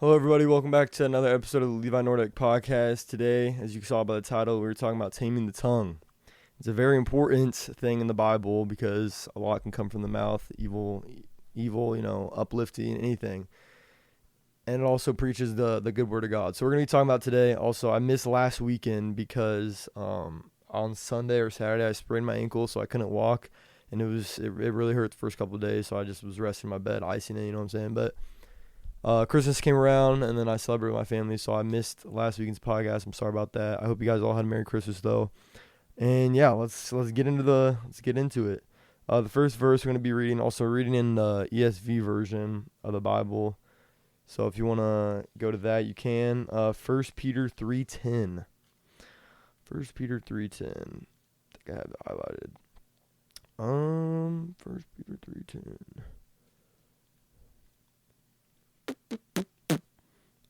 Hello, everybody. Welcome back to another episode of the Levi Nordic podcast. Today, as you saw by the title, we were talking about taming the tongue. It's a very important thing in the Bible because a lot can come from the mouth, evil, uplifting, anything. And it also preaches the good word of God. So we're going to be talking about today. Also, I missed last weekend because on Sunday or Saturday, I sprained my ankle, so I couldn't walk. And it really hurt the first couple of days, so I just was resting in my bed, icing it, you know what I'm saying? But Christmas came around, and then I celebrated with my family, so I missed last weekend's podcast. I'm sorry about that. I hope you guys all had a Merry Christmas, though. And yeah, let's get into it. The first verse we're going to be reading in the ESV version of the Bible. So if you want to go to that, you can. 1 Peter 3:10. 1 Peter 3:10. I think I have it highlighted. 1 Peter 3:10.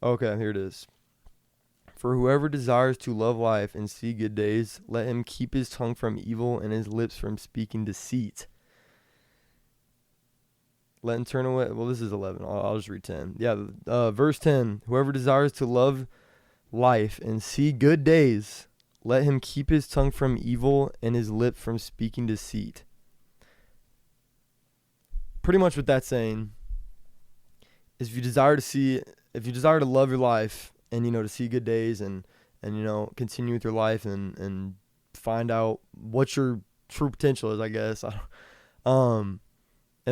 Okay, here it is. For whoever desires to love life and see good days, let him keep his tongue from evil and his lips from speaking deceit. Let him turn away. Well, this is 11. I'll just read 10. Yeah, verse 10. Whoever desires to love life and see good days, let him keep his tongue from evil and his lip from speaking deceit. Pretty much what that's saying is if you desire to love your life and, to see good days and continue with your life and find out what your true potential is, I guess, and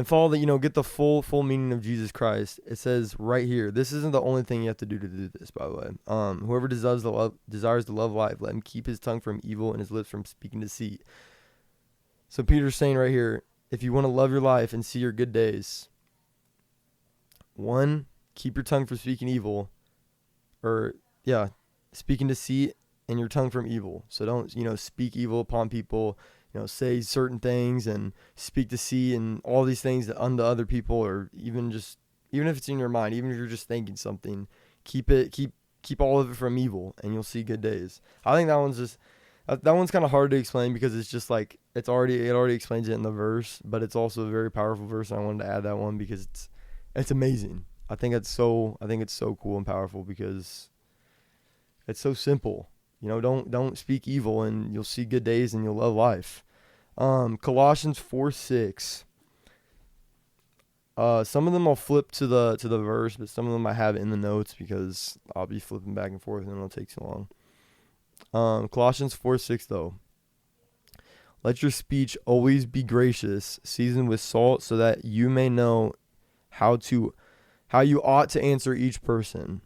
follow get the full meaning of Jesus Christ. It says right here, this isn't the only thing you have to do this, by the way. Whoever desires to love life, let him keep his tongue from evil and his lips from speaking deceit. So Peter's saying right here, if you want to love your life and see your good days, 1, keep your tongue from speaking evil, speaking deceit, and your tongue from evil. So don't, speak evil upon people, say certain things and speak deceit and all these things unto other people, or even if it's in your mind, even if you're just thinking something, keep all of it from evil, and you'll see good days. I think that one's kind of hard to explain because it's just like it already explains it in the verse, but it's also a very powerful verse. And I wanted to add that one because it's amazing. I think it's so cool and powerful because it's so simple. Don't speak evil and you'll see good days and you'll love life. Colossians 4:6. Some of them I'll flip to the verse, but some of them I have in the notes because I'll be flipping back and forth and it'll take too long. Colossians 4:6 though. Let your speech always be gracious, seasoned with salt, so that you may know how you ought to answer each person.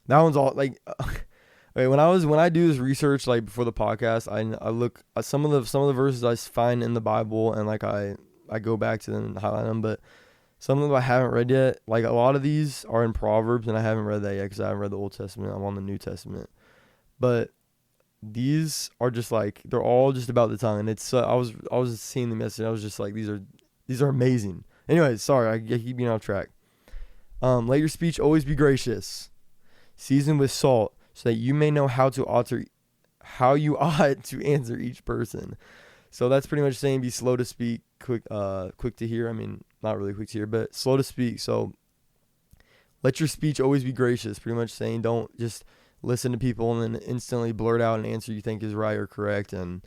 That one's all like okay, when I do this research like before the podcast, I look at some of the verses I find in the Bible, and like I go back to them and highlight them, but some of them I haven't read yet. Like a lot of these are in Proverbs, and I haven't read that yet because I haven't read the Old Testament. I'm on the New Testament, but these are just like they're all just about the tongue. And it's I was seeing them yesterday. I was just like these are amazing. Anyways, sorry, I keep being off track. Let your speech always be gracious, seasoned with salt, so that you may know how you ought to answer each person. So that's pretty much saying be slow to speak, quick to hear. I mean, not really quick to hear, but slow to speak. So let your speech always be gracious. Pretty much saying don't just listen to people and then instantly blurt out an answer you think is right or correct, and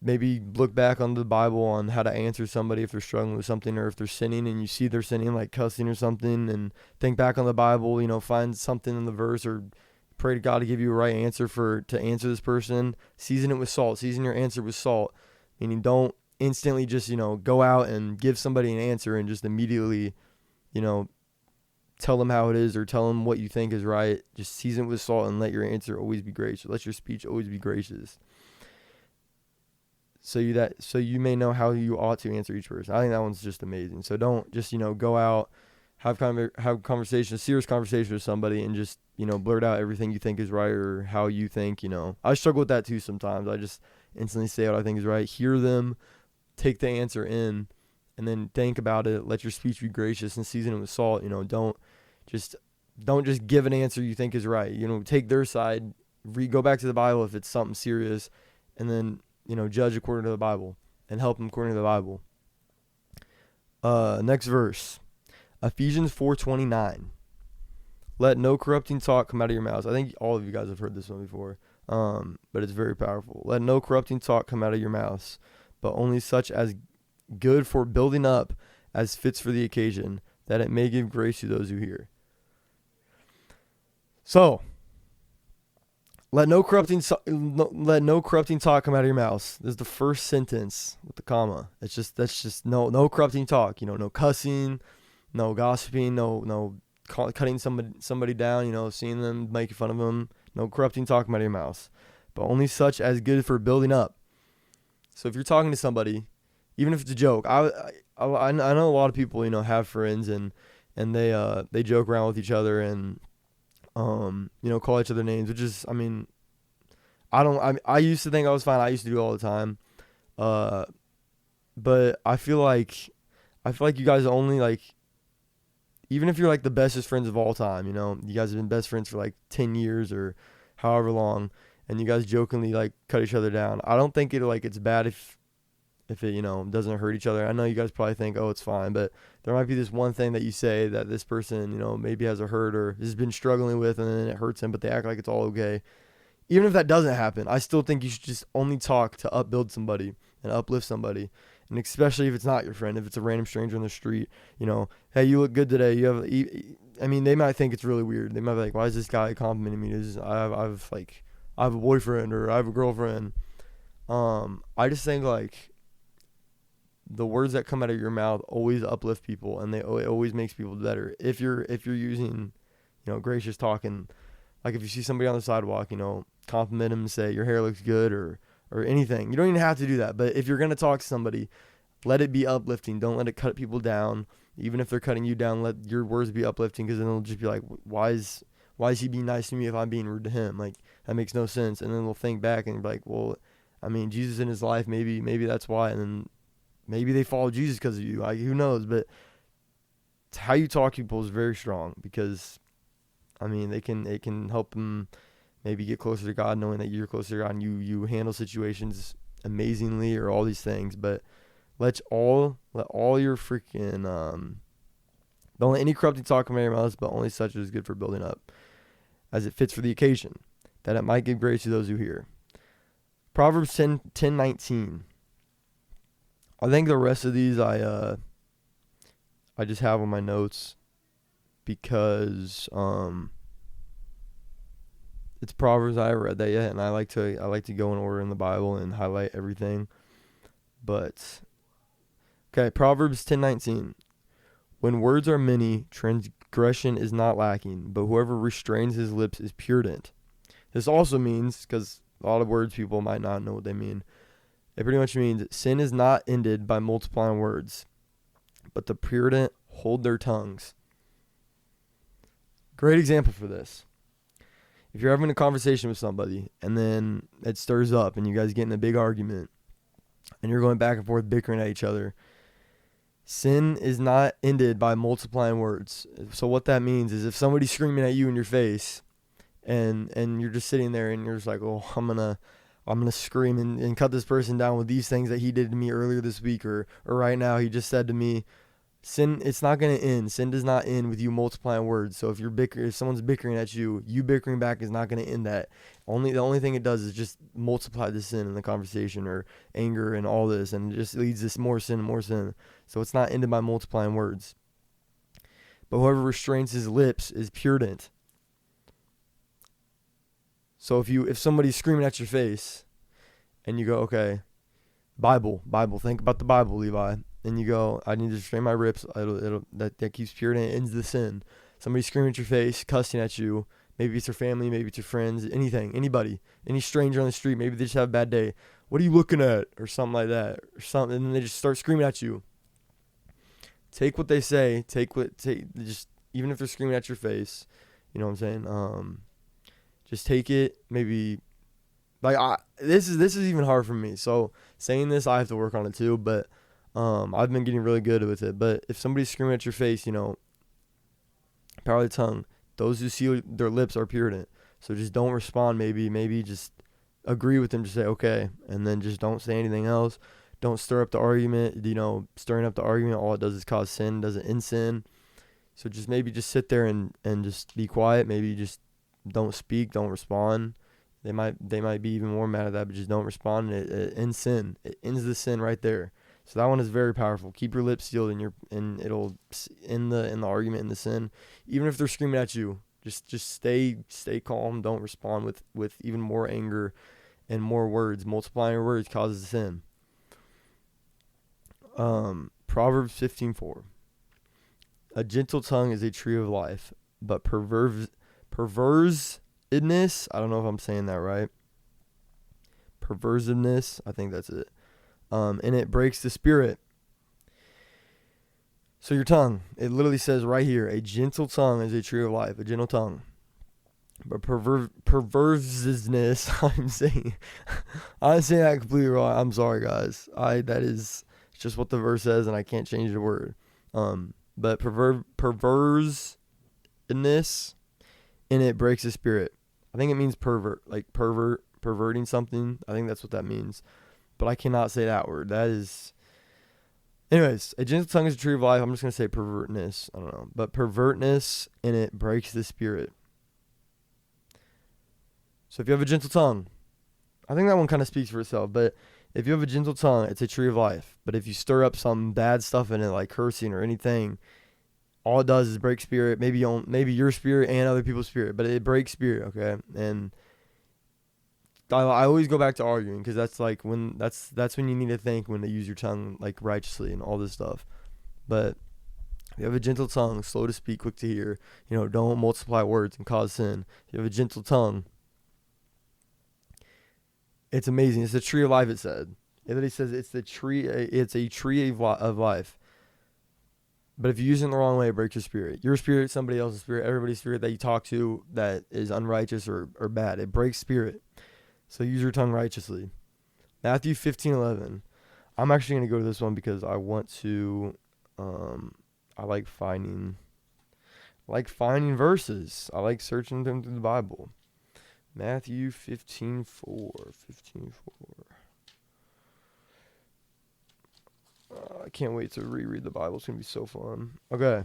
maybe look back on the Bible on how to answer somebody if they're struggling with something, or if they're sinning and you see they're sinning, like cussing or something, and think back on the Bible, find something in the verse or pray to God to give you a right answer to answer this person. Season it with salt. Season your answer with salt. Meaning don't instantly just, go out and give somebody an answer and just immediately, tell them how it is or tell them what you think is right. Just season it with salt and let your answer always be gracious. Let your speech always be gracious. So you may know how you ought to answer each person. I think that one's just amazing. So don't just, go out, have conversation, serious conversation with somebody and just, blurt out everything you think is right or how you think, I struggle with that too sometimes. I just instantly say what I think is right, hear them, take the answer in, and then think about it. Let your speech be gracious and season it with salt. Don't just give an answer you think is right. Take their side, go back to the Bible if it's something serious, and then, judge according to the Bible and help them according to the Bible. Next verse. Ephesians 4:29. Let no corrupting talk come out of your mouths. I think all of you guys have heard this one before, but it's very powerful. Let no corrupting talk come out of your mouths, but only such as good for building up as fits for the occasion, that it may give grace to those who hear. So, let no corrupting talk come out of your mouths. This is the first sentence with the comma. That's just no corrupting talk. No cussing, no gossiping, no cutting somebody down. Seeing them, making fun of them. No corrupting talk come out of your mouths, but only such as good for building up. So if you're talking to somebody, even if it's a joke, I know a lot of people have friends and they joke around with each other and call each other names, which is, I used to think I was fine. I used to do it all the time. But I feel like you guys only even if you're the bestest friends of all time, you guys have been best friends for 10 years or however long, and you guys jokingly cut each other down. I don't think it's bad if it, doesn't hurt each other. I know you guys probably think, oh, it's fine, but there might be this one thing that you say that this person, maybe has a hurt or has been struggling with, and then it hurts them, but they act like it's all okay. Even if that doesn't happen, I still think you should just only talk to upbuild somebody and uplift somebody. And especially if it's not your friend, if it's a random stranger on the street, hey, you look good today. They might think it's really weird. They might be like, why is this guy complimenting me? I have a boyfriend or I have a girlfriend. I just think the words that come out of your mouth always uplift people, and it always makes people better. If you're using, gracious talking, if you see somebody on the sidewalk, compliment them and say your hair looks good or anything. You don't even have to do that, but if you're gonna talk to somebody, let it be uplifting. Don't let it cut people down. Even if they're cutting you down, let your words be uplifting, because then they'll just be like, why is he being nice to me if I'm being rude to him? That makes no sense. And then they'll think back and be like, well, Jesus in his life, maybe that's why. And then maybe they follow Jesus because of you. Who knows? But how you talk to people is very strong, because it can help them maybe get closer to God, knowing that you're closer to God and you handle situations amazingly or all these things. But let all your freaking don't let any corrupting talk come out of your mouths, but only such as is good for building up, as it fits for the occasion, that it might give grace to those who hear. Proverbs 10:19. I think the rest of these I just have on my notes because it's Proverbs. I haven't read that yet, and I like to go in order in the Bible and highlight everything. But okay, Proverbs 10:19. When words are many, transgression is not lacking, but whoever restrains his lips is prudent. This also means, because a lot of words people might not know what they mean, it pretty much means sin is not ended by multiplying words, but the prudent hold their tongues. Great example for this. If you're having a conversation with somebody and then it stirs up and you guys get in a big argument and you're going back and forth bickering at each other, sin is not ended by multiplying words. So what that means is if somebody's screaming at you in your face and you're just sitting there and you're just like, oh, I'm gonna scream and cut this person down with these things that he did to me earlier this week or right now he just said to me. Sin, it's not going to end. Sin does not end with you multiplying words. So if someone's bickering at you, you bickering back is not going to end that. The only thing it does is just multiply the sin in the conversation or anger and all this, and it just leads to more sin and more sin. So it's not ended by multiplying words. But whoever restrains his lips is prudent. So if somebody's screaming at your face and you go, okay, Bible, think about the Bible, Levi. And you go, I need to restrain my lips. That keeps pure and it ends the sin. Somebody screaming at your face, cussing at you. Maybe it's your family, maybe it's your friends, anything, anybody, any stranger on the street. Maybe they just have a bad day. What are you looking at? Or something like that. Or something, and then they just start screaming at you. Take what they say. Just even if they're screaming at your face, you know what I'm saying? Just take it. Maybe this is even hard for me. So saying this, I have to work on it too. But I've been getting really good with it. But if somebody's screaming at your face, power of the tongue. Those who seal their lips are prudent. So just don't respond. Maybe just agree with them. Just say okay, and then just don't say anything else. Don't stir up the argument. Stirring up the argument, all it does is cause sin. Doesn't end sin. So just maybe just sit there and just be quiet. Maybe just don't speak, don't respond. They might be even more mad at that, but just don't respond. And it ends sin. It ends the sin right there. So that one is very powerful. Keep your lips sealed, and it'll end the argument, in the sin. Even if they're screaming at you, just stay calm. Don't respond with even more anger and more words. Multiplying your words causes sin. Proverbs 15:4. A gentle tongue is a tree of life, but perverseness, I don't know if I'm saying that right. Perversiveness, I think that's it. And it breaks the spirit. So your tongue, it literally says right here, a gentle tongue is a tree of life, a gentle tongue. But perverseness, I'm saying that completely wrong. I'm sorry, guys. That is just what the verse says, and I can't change the word. But perverseness, and it breaks the spirit. I think it means perverting something. I think that's what that means. But I cannot say that word. That is... Anyways, a gentle tongue is a tree of life. I'm just going to say pervertness. I don't know. But pervertness, and it breaks the spirit. So if you have a gentle tongue, I think that one kind of speaks for itself. But if you have a gentle tongue, it's a tree of life. But if you stir up some bad stuff in it, like cursing or anything, all it does is break spirit. Maybe your spirit and other people's spirit, but it breaks spirit. Okay, and I always go back to arguing, because that's like that's when you need to think, when to use your tongue like righteously and all this stuff. But if you have a gentle tongue, slow to speak, quick to hear. Don't multiply words and cause sin. If you have a gentle tongue, it's amazing. It's the tree of life. It said. It literally says it's the tree. It's a tree of life. But if you use it in the wrong way, it breaks your spirit. Your spirit, somebody else's spirit, everybody's spirit that you talk to that is unrighteous or bad. It breaks spirit. So use your tongue righteously. Matthew 15:11. I'm actually going to go to this one because I want to. I like finding verses. I like searching them through the Bible. Matthew 15:4. I can't wait to reread the Bible. It's going to be so fun. Okay.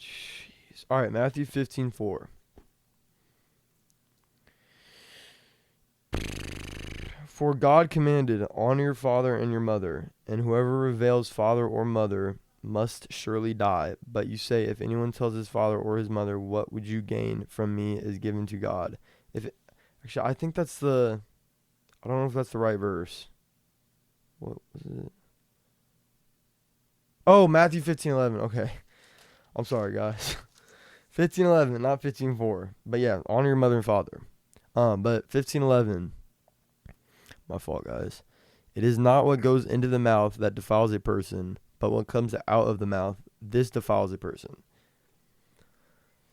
Jeez. All right, Matthew 15:4. For God commanded, honor your father and your mother, and whoever reveals father or mother must surely die. But you say, if anyone tells his father or his mother, what would you gain from me is given to God. Actually, I think that's I don't know if that's the right verse. What was it? Oh, Matthew 15:11. Okay. I'm sorry, guys. 15:11, not 15:4. But yeah, honor your mother and father. But 15:11. My fault, guys. It is not what goes into the mouth that defiles a person, but what comes out of the mouth, this defiles a person.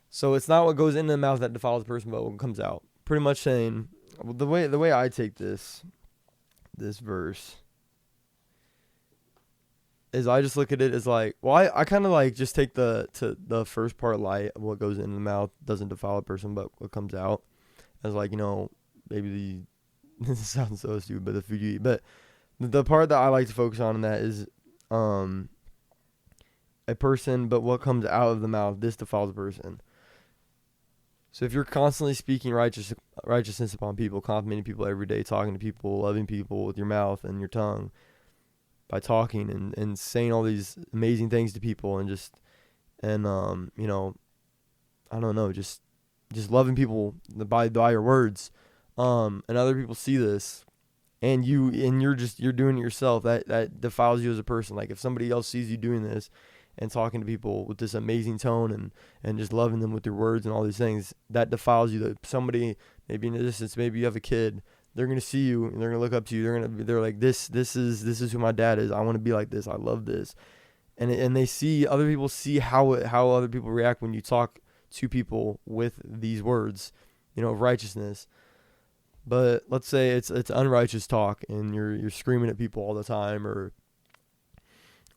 So it's not what goes into the mouth that defiles a person, but what comes out. Pretty much saying, the way I take this verse is, I just look at it as like, well, I kind of like just take the first part light. What goes into the mouth doesn't defile a person, but what comes out, as like, maybe this sounds so stupid, but the food you eat. But the part that I like to focus on in that is a person, but what comes out of the mouth, this defiles a person. So if you're constantly speaking righteousness upon people, complimenting people every day, talking to people, loving people with your mouth and your tongue, by talking and saying all these amazing things to people, and I don't know, just loving people by your words, and other people see this, and you're doing it yourself, that defiles you as a person. Like if somebody else sees you doing this and talking to people with this amazing tone and just loving them with your words and all these things, that defiles you. That somebody, maybe in the distance, maybe you have a kid, they're gonna see you and they're gonna look up to you. They're like, this is who my dad is. I want to be like this. I love this, and they see, other people see how other people react when you talk to people with these words, of righteousness. But let's say it's unrighteous talk, and you're screaming at people all the time, or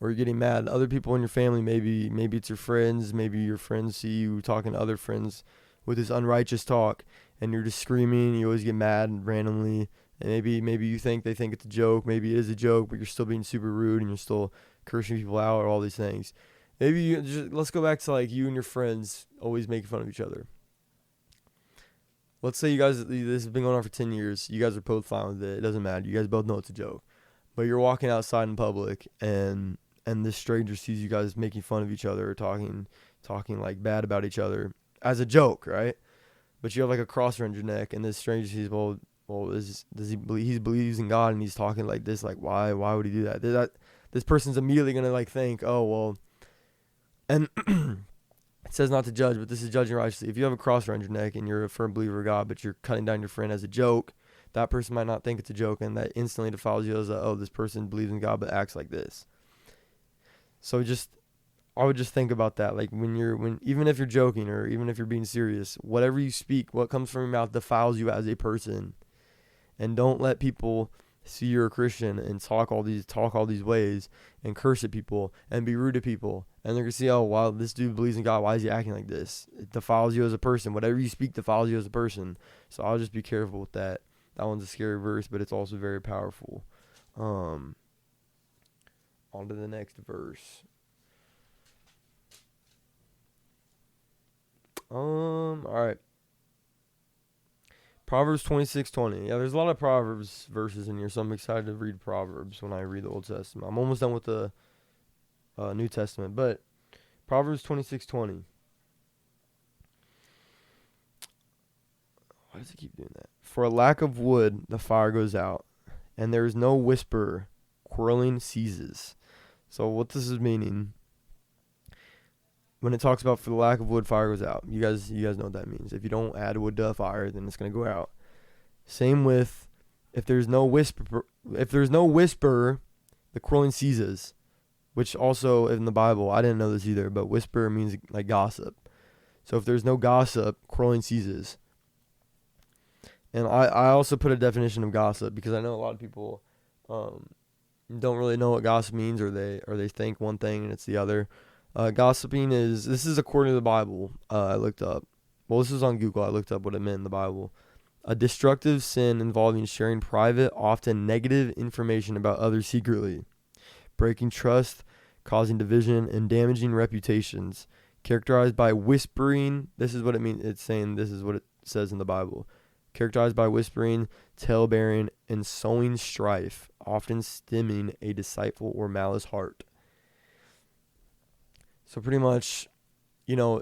you're getting mad. Other people in your family, maybe it's your friends, maybe your friends see you talking to other friends with this unrighteous talk, and you're just screaming. You always get mad randomly, and maybe you think it's a joke. Maybe it is a joke, but you're still being super rude, and you're still cursing people out, or all these things. Maybe let's go back to like you and your friends always making fun of each other. Let's say you guys, this has been going on for 10 years. You guys are both fine with it. It doesn't matter. You guys both know it's a joke. But you're walking outside in public, and this stranger sees you guys making fun of each other, or talking like bad about each other as a joke, right? But you have like a cross around your neck, and this stranger sees, he believes in God, and he's talking like this, like why would he do that? This person's immediately gonna like think, oh well, and it says not to judge, but this is judging righteously. If you have a cross around your neck and you're a firm believer of God, but you're cutting down your friend as a joke, that person might not think it's a joke, and that instantly defiles you as oh, this person believes in God but acts like this. So I would just think about that. Like even if you're joking or even if you're being serious, whatever you speak, what comes from your mouth defiles you as a person. And don't let people see you're a Christian and talk all these ways and curse at people and be rude to people. And they're gonna see, oh wow, this dude believes in God. Why is he acting like this? It defiles you as a person. Whatever you speak defiles you as a person. So I'll just be careful with that. That one's a scary verse, but it's also very powerful. On to the next verse. All right. Proverbs 26:20. Yeah, there's a lot of Proverbs verses in here, so I'm excited to read Proverbs when I read the Old Testament. I'm almost done with the New Testament, but Proverbs 26:20. Why does it keep doing that? For a lack of wood, the fire goes out, and there is no whisper, quarreling ceases. So what this is meaning, when it talks about for the lack of wood, fire goes out. You guys know what that means. If you don't add wood to a fire, then it's gonna go out. Same with if there's no whisper, the quarreling ceases. Which also in the Bible, I didn't know this either, but whisper means like gossip. So if there's no gossip, quarreling ceases. And I also put a definition of gossip because I know a lot of people don't really know what gossip means, or they think one thing and it's the other. Gossiping this is according to the Bible. I looked up. Well, this is on Google. I looked up what it meant in the Bible. A destructive sin involving sharing private, often negative information about others secretly, breaking trust, causing division, and damaging reputations, characterized by whispering. This is what it means. It's saying this is what it says in the Bible. Characterized by whispering, tale-bearing, and sowing strife, often stemming a deceitful or malice heart. So pretty much,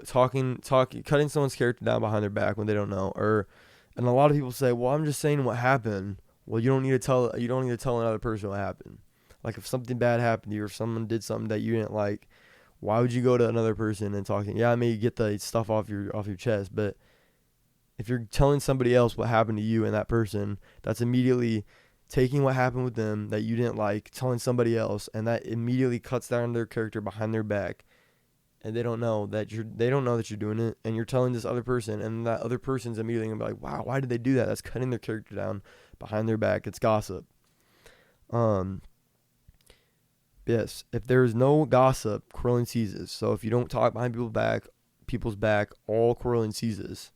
talking, cutting someone's character down behind their back when they don't know, and a lot of people say, well, I'm just saying what happened. Well, you don't need to tell another person what happened. Like if something bad happened to you, or if someone did something that you didn't like, why would you go to another person and talk? Yeah, I may get the stuff off your chest, but if you're telling somebody else what happened to you and that person, that's immediately taking what happened with them that you didn't like, telling somebody else, and that immediately cuts down their character behind their back. And they don't know that you're doing it, and you're telling this other person, and that other person's immediately gonna be like, wow, why did they do that? That's cutting their character down behind their back. It's gossip. Yes, if there is no gossip, quarreling ceases. So if you don't talk behind people's back, all quarreling ceases.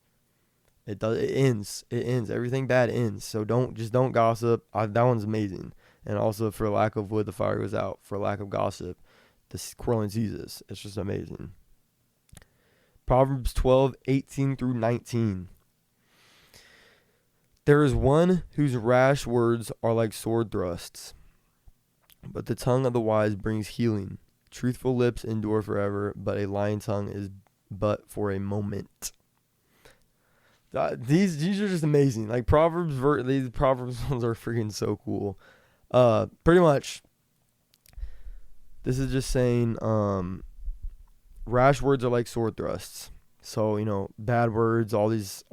It ends. Everything bad ends. So don't gossip. That one's amazing. And also, for lack of wood, the fire goes out. For lack of gossip, the quarreling ceases. It's just amazing. Proverbs 12:18 through 19. There is one whose rash words are like sword thrusts, but the tongue of the wise brings healing. Truthful lips endure forever, but a lying tongue is but for a moment. These are just amazing. Like these Proverbs ones are freaking so cool. Pretty much, this is just saying, rash words are like sword thrusts. So bad words, all these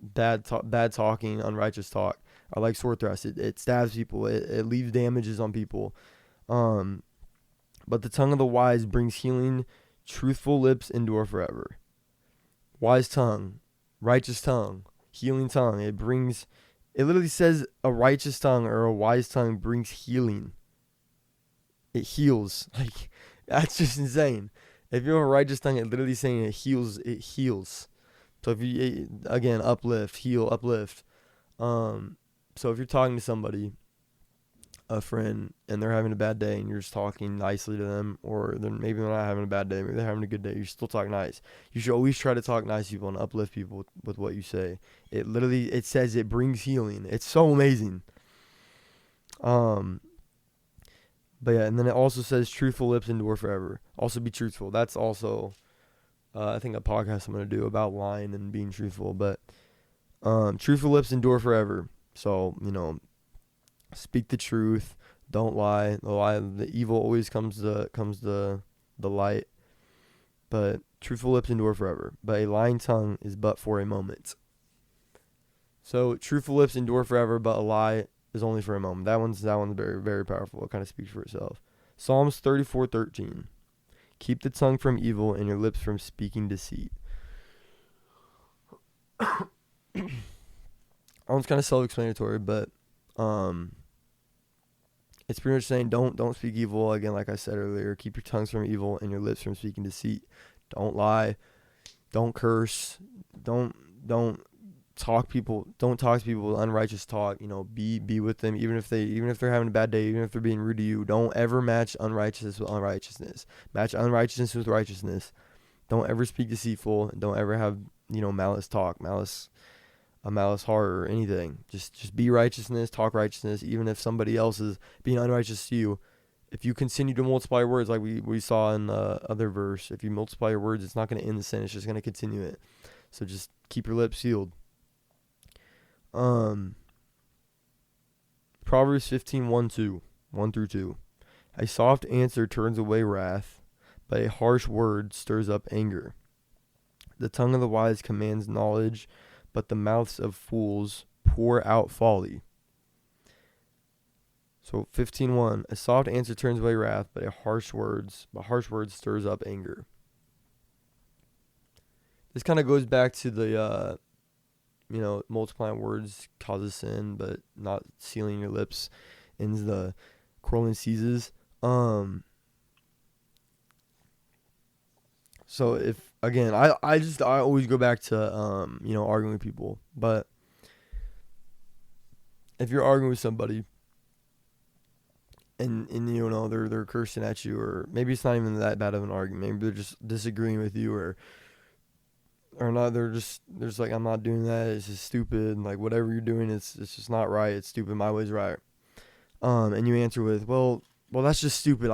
bad talking, unrighteous talk are like sword thrusts. It stabs people. It leaves damages on people. But the tongue of the wise brings healing. Truthful lips endure forever. Wise tongue, righteous tongue, healing tongue. It literally says a righteous tongue or a wise tongue brings healing. It heals. Like, that's just insane. If you have a righteous tongue, it literally saying it heals. It heals. So if you, again, uplift, heal, uplift. So if you're talking to somebody, a friend and they're having a bad day and you're just talking nicely to them, or maybe they're not having a bad day, maybe they're having a good day, you still talk nice. You should always try to talk nice to people and uplift people with what you say. It says it brings healing. It's so amazing. Um, but yeah, and then it also says truthful lips endure forever. Also be truthful. That's also, I think a podcast I'm gonna do about lying and being truthful. But truthful lips endure forever. So speak the truth. Don't lie. The evil always comes to the light. But truthful lips endure forever. But a lying tongue is but for a moment. So truthful lips endure forever, but a lie is only for a moment. That one's very, very powerful. It kind of speaks for itself. Psalms 34:13. Keep the tongue from evil and your lips from speaking deceit. That one's kind of self-explanatory, but it's pretty much saying don't speak evil. Again, like I said earlier, keep your tongues from evil and your lips from speaking deceit. Don't lie. Don't curse. Don't talk people. Don't talk to people with unrighteous talk. Be with them even if they're having a bad day, even if they're being rude to you. Don't ever match unrighteousness with unrighteousness. Match unrighteousness with righteousness. Don't ever speak deceitful. Don't ever have malice talk, a malice heart or anything. Just be righteousness, talk righteousness, even if somebody else is being unrighteous to you. If you continue to multiply your words, like we saw in the other verse, if you multiply your words, it's not going to end the sin. It's just going to continue it. So just keep your lips sealed. Proverbs 15, 1 through 2. A soft answer turns away wrath, but a harsh word stirs up anger. The tongue of the wise commands knowledge, but the mouths of fools pour out folly. So 15:1, a soft answer turns away wrath, but harsh words stirs up anger. This kind of goes back to the multiplying words causes sin, but not sealing your lips ends the quarreling ceases. So if again, I always go back to arguing with people, but if you're arguing with somebody and they're cursing at you, or maybe it's not even that bad of an argument, maybe they're just disagreeing with you, or not, they're just like, I'm not doing that, it's just stupid, like whatever you're doing, it's just not right, it's stupid, my way's right. And you answer with, well, that's just stupid.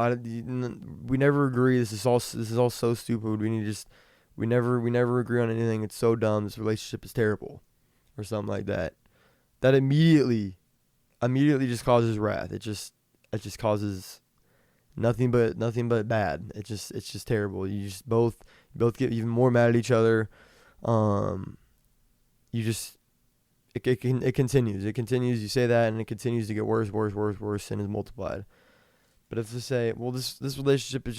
We never agree. This is all so stupid. We never agree on anything. It's so dumb. This relationship is terrible, or something like that. That immediately just causes wrath. It just causes nothing but bad. It's just terrible. You just both get even more mad at each other. It continues. You say that, and it continues to get worse. Sin is multiplied. But if they say, well, this relationship it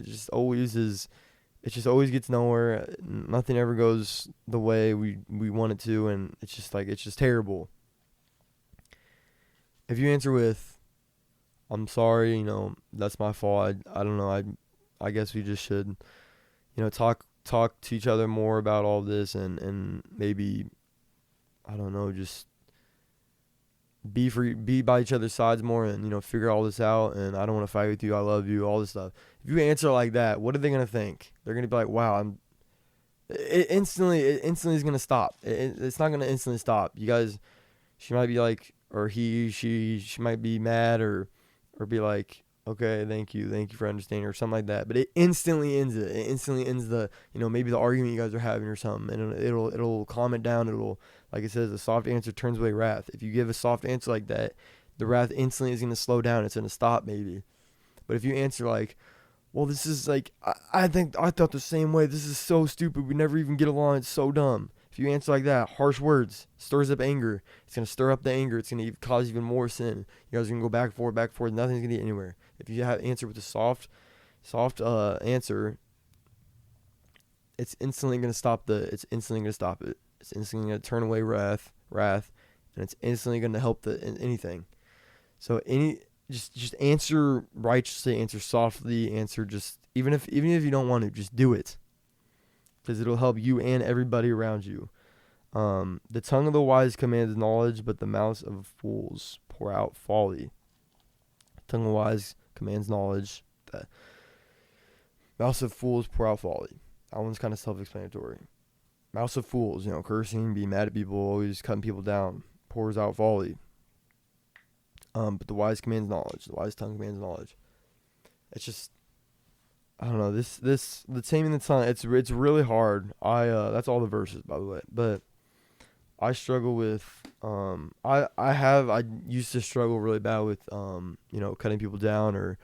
just always gets nowhere. Nothing ever goes the way we want it to, and it's just terrible. If you answer with, I'm sorry, that's my fault. I don't know. I guess we just should, talk to each other more about all this, and maybe, I don't know, just be by each other's sides more, and figure all this out, and I don't want to fight with you, I love you, all this stuff. If you answer like that, what are they gonna think? They're gonna be like, wow, it instantly is gonna stop. It's not gonna instantly stop. You guys, she might be like, or she might be mad, or be like, okay, thank you for understanding, or something like that. But it instantly ends it. It instantly ends the, maybe the argument you guys are having or something, and it'll calm it down. It'll, like it says, a soft answer turns away wrath. If you give a soft answer like that, the wrath instantly is going to slow down. It's going to stop maybe. But if you answer like, well, this is like, I thought the same way. This is so stupid. We never even get along. It's so dumb. If you answer like that, harsh words stirs up anger. It's going to stir up the anger. It's going to cause even more sin. You guys are going to go back and forth. Nothing's going to get anywhere. If you answer with a soft answer, it's instantly going to stop it. It's instantly going to turn away wrath, and it's instantly going to help anything. So just answer righteously, answer softly, answer just even if you don't want to, just do it, because it'll help you and everybody around you. The tongue of the wise commands knowledge, but the mouths of fools pour out folly. Tongue of the wise commands knowledge. The mouths of fools pour out folly. That one's kind of self-explanatory. Mouths of fools, cursing, being mad at people, always cutting people down, pours out folly. But the wise commands knowledge. The wise tongue commands knowledge. It's just, I don't know. The taming the tongue. It's really hard. That's all the verses, by the way. But I struggle with. I used to struggle really bad with cutting people down or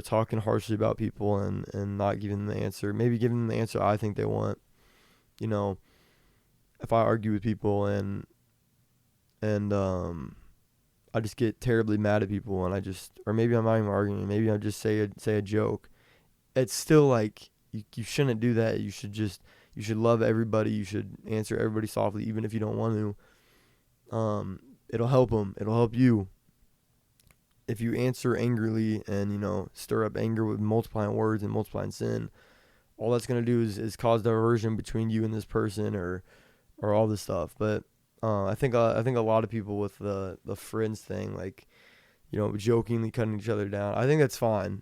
talking harshly about people and not giving them the answer. Maybe giving them the answer I think they want. If I argue with people and I just get terribly mad at people and or maybe I'm not even arguing. Maybe I just say a joke. It's still like you shouldn't do that. You should love everybody. You should answer everybody softly, even if you don't want to. It'll help them. It'll help you. If you answer angrily and stir up anger with multiplying words and multiplying sin, all that's gonna do is cause diversion between you and this person or all this stuff. But I think a lot of people with the friends thing, like jokingly cutting each other down. I think that's fine.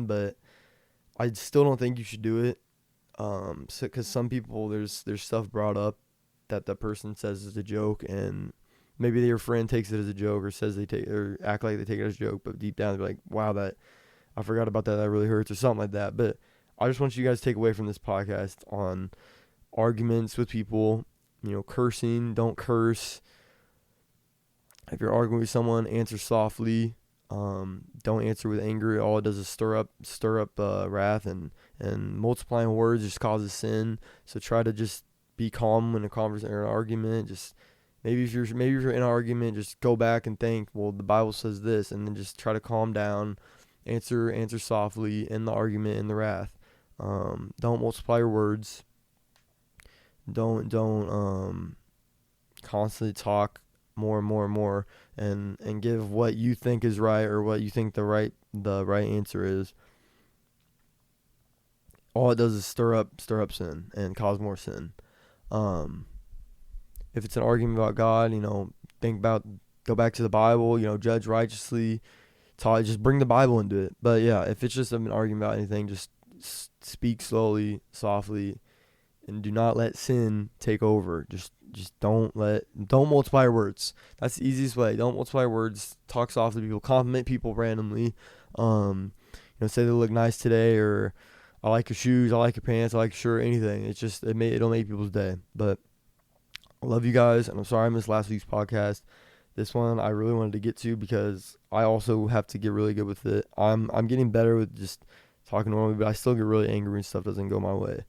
But I still don't think you should do it. Because some people there's stuff brought up that the person says is a joke, and maybe your friend takes it as a joke or says or act like they take it as a joke, but deep down they're like, wow, that I forgot about that. That really hurts or something like that. But I just want you guys to take away from this podcast on arguments with people. Cursing, don't curse. If you're arguing with someone, answer softly. Don't answer with anger. All it does is stir up wrath, and multiplying words just causes sin. So try to just be calm in a conversation or an argument. Just maybe if you're in an argument, just go back and think, well, the Bible says this, and then just try to calm down. Answer softly in the argument, in the wrath. Don't multiply your words. Don't constantly talk more and more and more and give what you think is right or what you think the right answer is. All it does is stir up sin and cause more sin. If it's an argument about God, go back to the Bible, judge righteously, just bring the Bible into it. But yeah, if it's just an argument about anything, just speak slowly, softly, and do not let sin take over. Just don't multiply your words. That's the easiest way. Don't multiply your words. Talk softly to people. Compliment people randomly. Say they look nice today, or I like your shoes, I like your pants, I like your shirt, anything. It's just it'll make people's day. But I love you guys, and I'm sorry I missed last week's podcast. This one I really wanted to get to because I also have to get really good with it. I'm getting better with just talking normally, but I still get really angry when stuff doesn't go my way.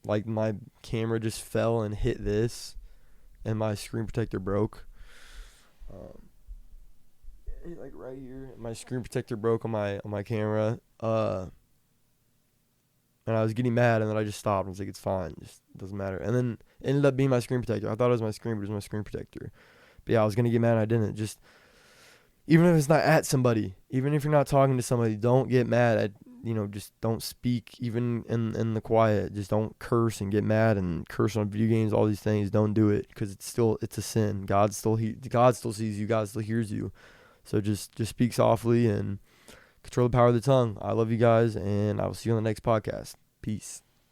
Like my camera just fell and hit this, and my screen protector broke. Like right here, my screen protector broke on my camera. And I was getting mad, and then I just stopped. I was like, it's fine, just doesn't matter. And then it ended up being my screen protector. I thought it was my screen, but it was my screen protector. But yeah, I was gonna get mad, and I didn't. Just even if it's not at somebody, even if you're not talking to somebody, don't get mad at. Just don't speak even in the quiet. Just don't curse and get mad and curse on video games, all these things. Don't do it because it's a sin. God still sees you. God still hears you. So just speak softly and control the power of the tongue. I love you guys, and I will see you on the next podcast. Peace.